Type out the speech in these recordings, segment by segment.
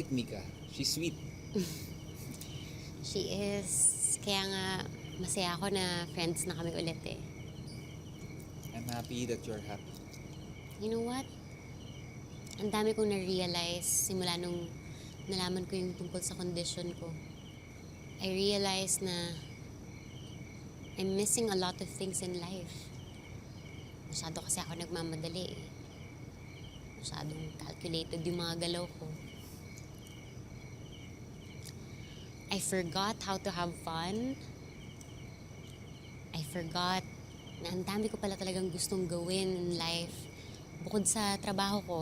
like Mika. She's sweet. She is. Kaya nga, masaya ako na friends na kami ulit eh. I'm happy that you're happy. You know what? Ang dami kong na-realize simula nung nalaman ko yung tungkol sa condition ko. I realized na I'm missing a lot of things in life. Masyado kasi ako nagmamadali eh. Masyadong calculated yung mga galaw ko. I forgot how to have fun. I forgot na ang dami ko pala talagang gustong gawin in life bukod sa trabaho ko.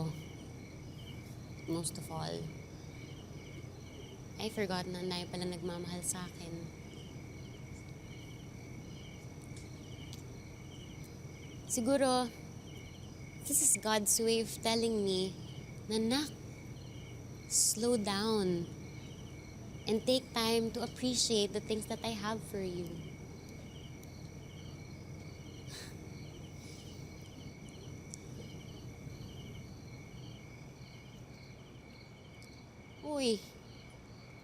Most of all, I forgot na ang dami pala nagmamahal sa akin. Siguro, this is God's way of telling me na, Nak, slow down and take time to appreciate the things that I have for you. Uy,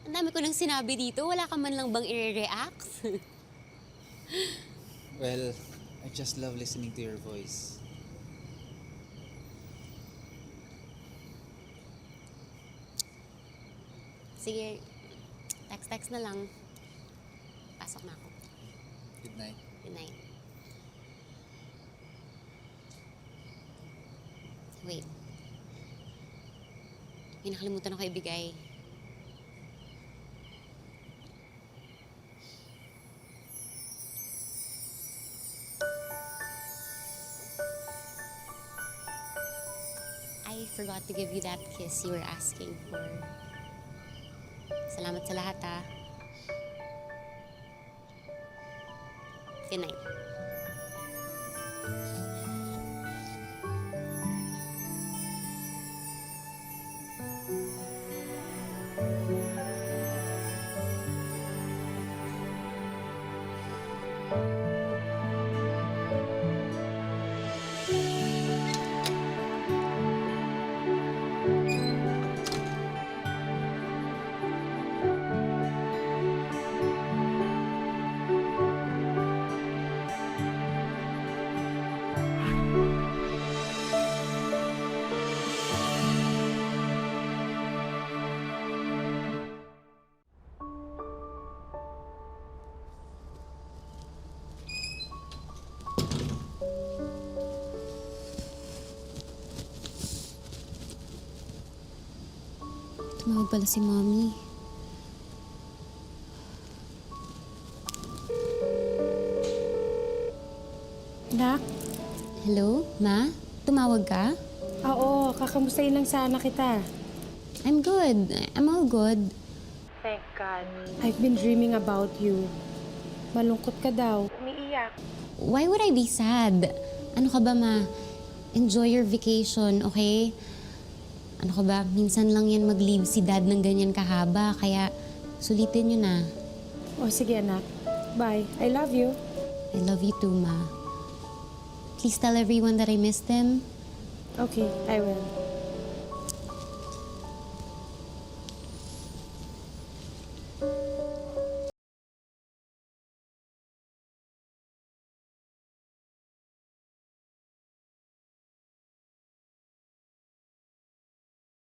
ang dami ko nang sinabi dito. Wala ka man lang bang i-react? Well, I just love listening to your voice. Sige, text na lang. Pasok na ako. Good night. Good night. Wait. May nakalimutan ako ibigay. I forgot to give you that kiss you were asking for. Salamat sa lahat, ha. Good night. Tumawag pala si Mommy. Nak? Hello, Ma? Tumawag ka? Oo, kakamustahin lang sana kita. I'm good. I'm all good. Thank God. I've been dreaming about you. Malungkot ka daw. Umiiyak. Why would I be sad? Ano ka ba, Ma? Enjoy your vacation, okay? Ano ka ba? Minsan lang yan mag-leave si Dad ng ganyan kahaba, kaya sulitin nyo na. O sige anak. Bye. I love you. I love you too, Ma. Please tell everyone that I missed them. Okay, I will.